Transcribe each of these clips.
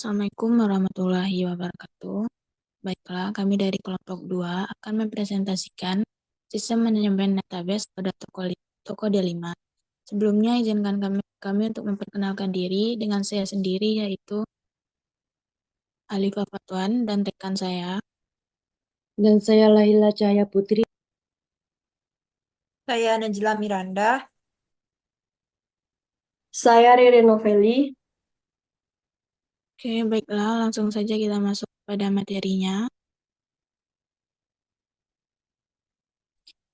Assalamualaikum warahmatullahi wabarakatuh. Baiklah, kami dari kelompok 2 akan mempresentasikan sistem manajemen database pada toko D5. Sebelumnya, izinkan kami untuk memperkenalkan diri dengan saya sendiri, yaitu Alifah Fatwan dan rekan saya. Dan saya Lahila Cahaya Putri. Saya Najla Miranda. Saya Riri Novelli. Oke, baiklah, langsung saja kita masuk pada materinya.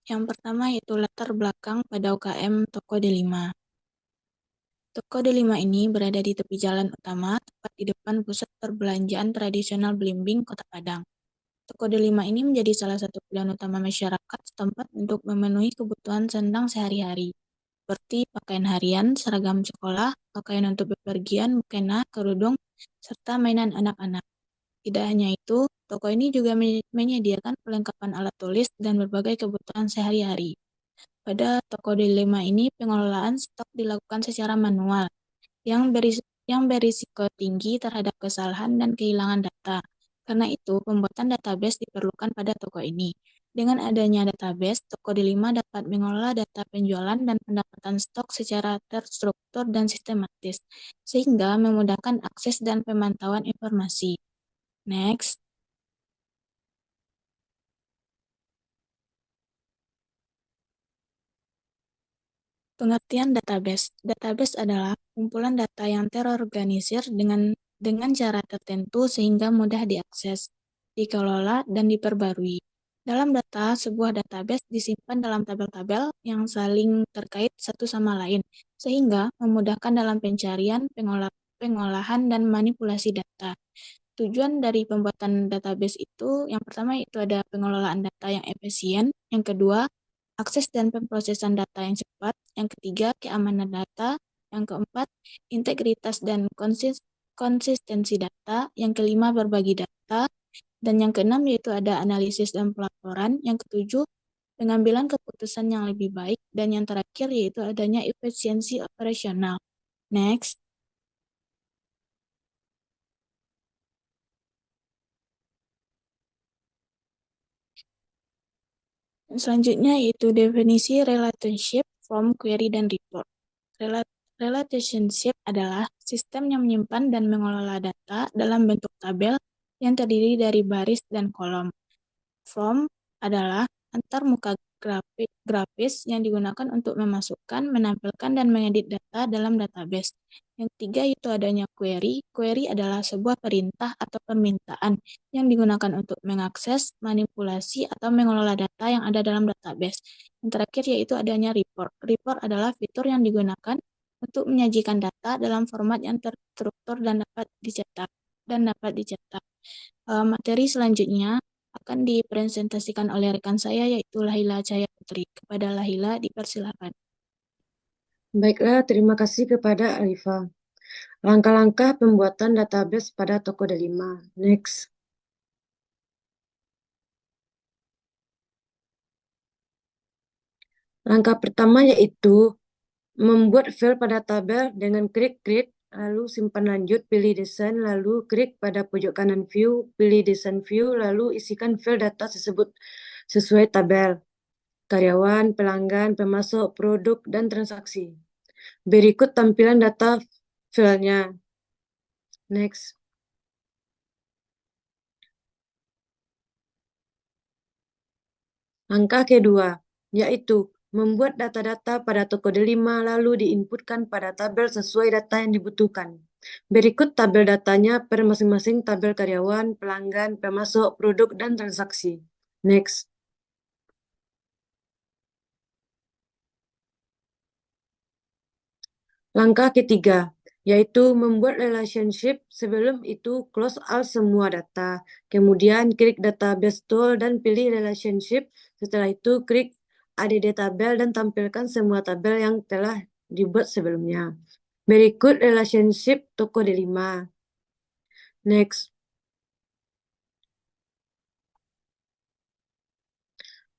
Yang pertama yaitu latar belakang pada UKM Toko D5. Toko D5 ini berada di tepi jalan utama, tepat di depan pusat perbelanjaan tradisional Blimbing, Kota Padang. Toko D5 ini menjadi salah satu pilihan utama masyarakat setempat untuk memenuhi kebutuhan sandang sehari-hari, seperti pakaian harian, seragam sekolah, pakaian untuk bepergian, mukena, kerudung, serta mainan anak-anak. Tidak hanya itu, toko ini juga menyediakan perlengkapan alat tulis dan berbagai kebutuhan sehari-hari. Pada toko D5 ini, pengelolaan stok dilakukan secara manual, yang berisiko tinggi terhadap kesalahan dan kehilangan data. Karena itu, pembuatan database diperlukan pada toko ini. Dengan adanya database, toko D5 dapat mengelola data penjualan dan pendapatan stok secara terstruktur dan sistematis, sehingga memudahkan akses dan pemantauan informasi. Next. Pengertian database. Database adalah kumpulan data yang terorganisir dengan cara tertentu sehingga mudah diakses, dikelola, dan diperbarui. Dalam data, sebuah database disimpan dalam tabel-tabel yang saling terkait satu sama lain, sehingga memudahkan dalam pencarian, pengolahan, dan manipulasi data. Tujuan dari pembuatan database itu, yang pertama itu ada pengelolaan data yang efisien, yang kedua, akses dan pemrosesan data yang cepat, yang ketiga, keamanan data, yang keempat, integritas dan konsistensi data, yang kelima, berbagi data, dan yang keenam yaitu ada analisis dan pelaporan, yang ketujuh, pengambilan keputusan yang lebih baik, dan yang terakhir yaitu adanya efisiensi operasional. Next. Selanjutnya yaitu definisi relationship, form, query, dan report. Relationship adalah sistem yang menyimpan dan mengelola data dalam bentuk tabel yang terdiri dari baris dan kolom. Form adalah antarmuka grafis yang digunakan untuk memasukkan, menampilkan, dan mengedit data dalam database. Yang ketiga itu adanya query. Query adalah sebuah perintah atau permintaan yang digunakan untuk mengakses, manipulasi, atau mengelola data yang ada dalam database. Yang terakhir yaitu adanya report. Report adalah fitur yang digunakan untuk menyajikan data dalam format yang terstruktur dan dapat dicetak. Materi selanjutnya akan dipresentasikan oleh rekan saya yaitu Lahila Cahaya Putri. Kepada Lahila dipersilakan. Baiklah, terima kasih kepada Alifah. Langkah-langkah pembuatan database pada toko D5. Next. Langkah pertama yaitu membuat file pada tabel dengan klik create, lalu simpan lanjut, pilih desain, lalu klik pada pojok kanan view, pilih desain view, lalu isikan file data tersebut sesuai tabel, karyawan, pelanggan, pemasok, produk, dan transaksi. Berikut tampilan data filenya. Next. Langkah kedua, yaitu membuat data-data pada toko D5 lalu diinputkan pada tabel sesuai data yang dibutuhkan. Berikut tabel datanya per masing-masing tabel karyawan, pelanggan, pemasok, produk, dan transaksi. Next. Langkah ketiga, yaitu membuat relationship. Sebelum itu, close all semua data. Kemudian klik database tool dan pilih relationship. Setelah itu, klik add tabel dan tampilkan semua tabel yang telah dibuat sebelumnya. Berikut relationship toko D5. Next.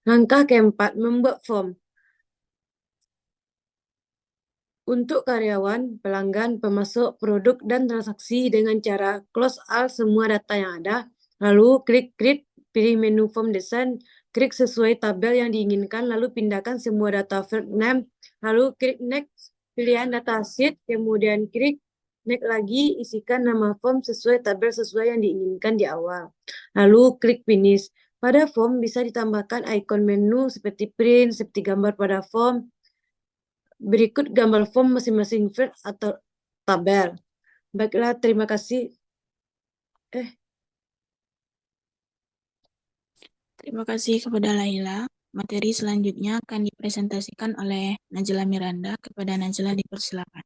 Langkah keempat, membuat form. Untuk karyawan, pelanggan, pemasok, produk, dan transaksi dengan cara close all semua data yang ada, lalu klik create, pilih menu form design, klik sesuai tabel yang diinginkan, lalu pindahkan semua data field name, lalu klik next, pilihan data sheet, kemudian klik next lagi, isikan nama form sesuai tabel sesuai yang diinginkan di awal. Lalu klik finish. Pada form bisa ditambahkan ikon menu seperti print, seperti gambar pada form. Berikut gambar form masing-masing field atau tabel. Baiklah, terima kasih. Terima kasih kepada Laila. Materi selanjutnya akan dipresentasikan oleh Najla Miranda. Kepada Najla dipersilakan.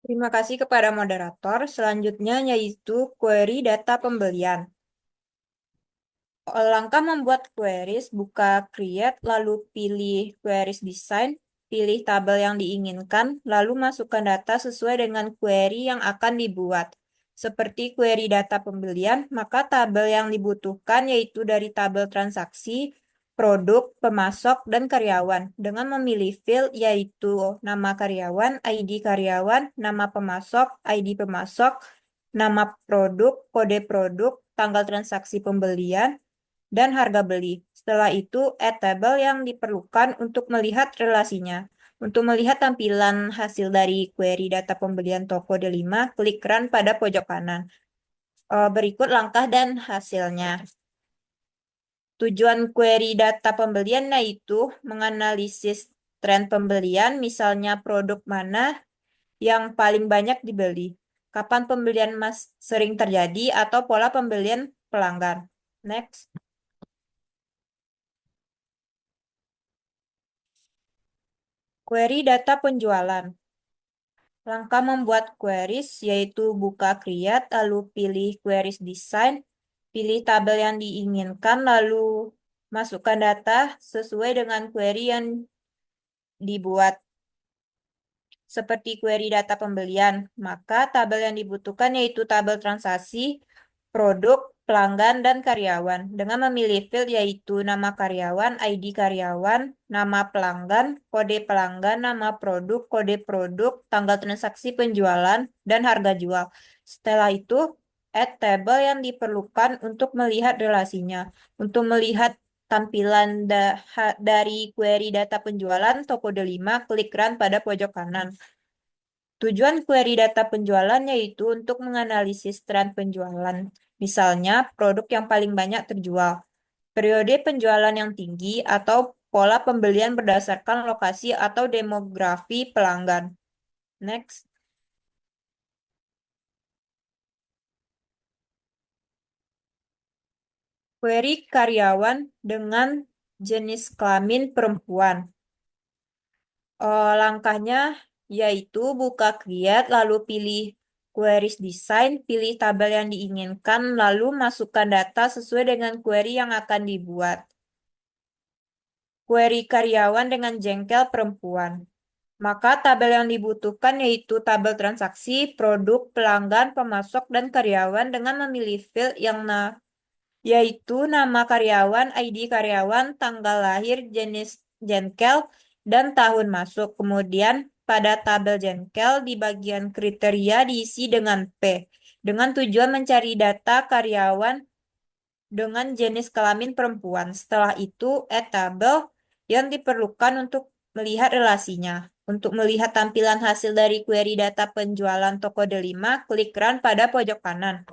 Terima kasih kepada moderator. Selanjutnya yaitu query data pembelian. Langkah membuat queries, buka create, lalu pilih queries design, pilih tabel yang diinginkan, lalu masukkan data sesuai dengan query yang akan dibuat. Seperti query data pembelian, maka tabel yang dibutuhkan yaitu dari tabel transaksi, produk, pemasok, dan karyawan. Dengan memilih field yaitu nama karyawan, ID karyawan, nama pemasok, ID pemasok, nama produk, tanggal transaksi pembelian, dan harga beli. Setelah itu, add table yang diperlukan untuk melihat relasinya. Untuk melihat tampilan hasil dari query data pembelian toko D5, klik run pada pojok kanan. Berikut langkah dan hasilnya. Tujuan query data pembelian yaitu menganalisis tren pembelian, misalnya produk mana yang paling banyak dibeli, kapan pembelian sering terjadi, atau pola pembelian pelanggan. Next. Query data penjualan. Langkah membuat queries yaitu buka create, lalu pilih queries design, pilih tabel yang diinginkan, lalu masukkan data sesuai dengan query yang dibuat. Seperti query data pembelian, maka tabel yang dibutuhkan yaitu tabel transaksi, produk, pelanggan, dan karyawan. Dengan memilih field yaitu nama karyawan, ID karyawan, nama pelanggan, nama kode produk, tanggal transaksi penjualan, dan harga jual. Setelah itu, add table yang diperlukan untuk melihat relasinya. Untuk melihat tampilan dari query data penjualan toko D5, klik run pada pojok kanan. Tujuan query data penjualan yaitu untuk menganalisis tren penjualan. Misalnya, produk yang paling banyak terjual, periode penjualan yang tinggi, atau pola pembelian berdasarkan lokasi atau demografi pelanggan. Next. Query karyawan dengan jenis kelamin perempuan. Langkahnya yaitu buka create, lalu pilih queries design, pilih tabel yang diinginkan, lalu masukkan data sesuai dengan query yang akan dibuat. Query karyawan dengan jengkel perempuan. Maka tabel yang dibutuhkan yaitu tabel transaksi, produk, pelanggan, pemasok, dan karyawan dengan memilih field yang yaitu nama karyawan, ID karyawan, tanggal lahir, jenis jengkel, dan tahun masuk. Kemudian pada tabel jengkel di bagian kriteria diisi dengan P, dengan tujuan mencari data karyawan dengan jenis kelamin perempuan. Setelah itu, add tabel yang diperlukan untuk melihat relasinya. Untuk melihat tampilan hasil dari query data penjualan toko D5, klik run pada pojok kanan.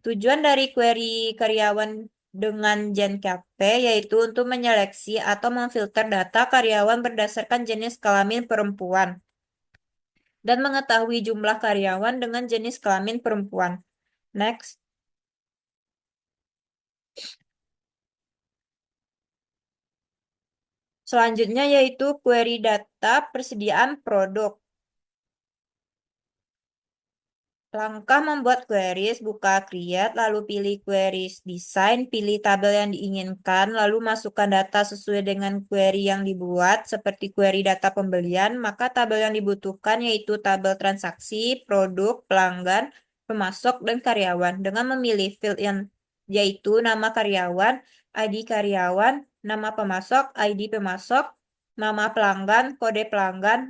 Tujuan dari query karyawan dengan Gen KP yaitu untuk menyeleksi atau memfilter data karyawan berdasarkan jenis kelamin perempuan dan mengetahui jumlah karyawan dengan jenis kelamin perempuan. Next. Selanjutnya yaitu query data persediaan produk. Langkah membuat queries, buka create, lalu pilih queries design, pilih tabel yang diinginkan, lalu masukkan data sesuai dengan query yang dibuat, seperti query data pembelian, maka tabel yang dibutuhkan yaitu tabel transaksi, produk, pelanggan, pemasok, dan karyawan. Dengan memilih field yang yaitu nama karyawan, ID karyawan, nama pemasok, ID pemasok, nama pelanggan,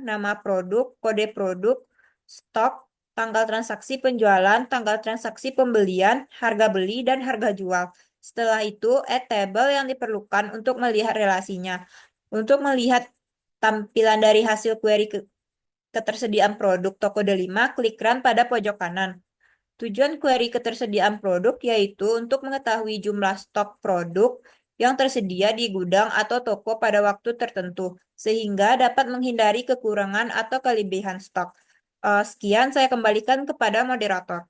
nama produk, kode produk, stok, tanggal transaksi penjualan, tanggal transaksi pembelian, harga beli, dan harga jual. Setelah itu, add table yang diperlukan untuk melihat relasinya. Untuk melihat tampilan dari hasil query ketersediaan produk toko delima, klik run pada pojok kanan. Tujuan query ketersediaan produk yaitu untuk mengetahui jumlah stok produk yang tersedia di gudang atau toko pada waktu tertentu, sehingga dapat menghindari kekurangan atau kelebihan stok. Sekian, saya kembalikan kepada moderator.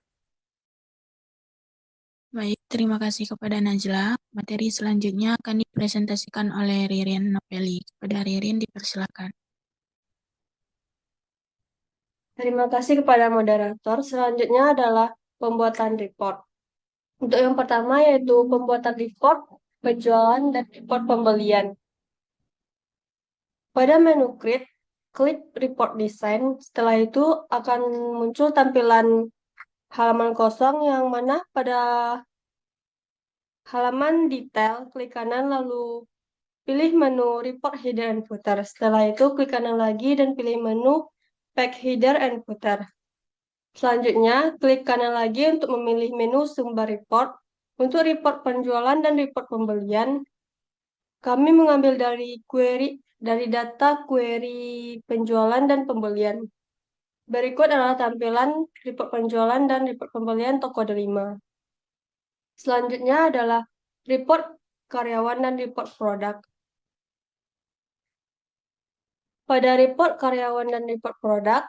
Baik, terima kasih kepada Najla. Materi selanjutnya akan dipresentasikan oleh Ririn Nopeli. Kepada Ririn, dipersilakan. Terima kasih kepada moderator. Selanjutnya adalah pembuatan report. Untuk yang pertama yaitu pembuatan report penjualan dan report pembelian. Pada menu Create, klik Report Design. Setelah itu akan muncul tampilan halaman kosong yang mana pada halaman detail, klik kanan lalu pilih menu Report Header and Footer. Setelah itu klik kanan lagi dan pilih menu Pack Header and Footer. Selanjutnya, klik kanan lagi untuk memilih menu sumber report. Untuk report penjualan dan report pembelian, kami mengambil dari data query penjualan dan pembelian. Berikut adalah tampilan report penjualan dan report pembelian toko delima. Selanjutnya adalah report karyawan dan report produk. Pada report karyawan dan report produk,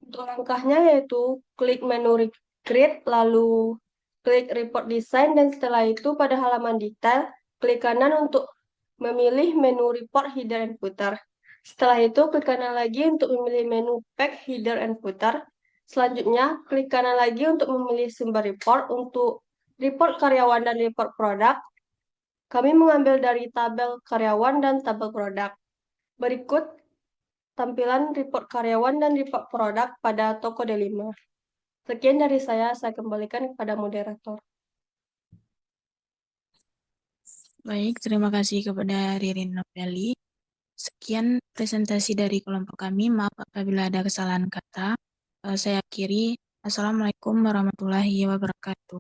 untuk langkahnya yaitu klik menu Create, lalu klik Report Design, dan setelah itu pada halaman detail, klik kanan untuk memilih menu Report Header and Footer. Setelah itu, klik kanan lagi untuk memilih menu Pack Header and Footer. Selanjutnya, klik kanan lagi untuk memilih sumber report. Untuk report karyawan dan report produk, kami mengambil dari tabel karyawan dan tabel produk. Berikut tampilan report karyawan dan report produk pada toko delima. Sekian dari saya kembalikan kepada moderator. Baik, terima kasih kepada Ririn Nopeli. Sekian presentasi dari kelompok kami. Maaf apabila ada kesalahan kata. Saya akhiri. Assalamualaikum warahmatullahi wabarakatuh.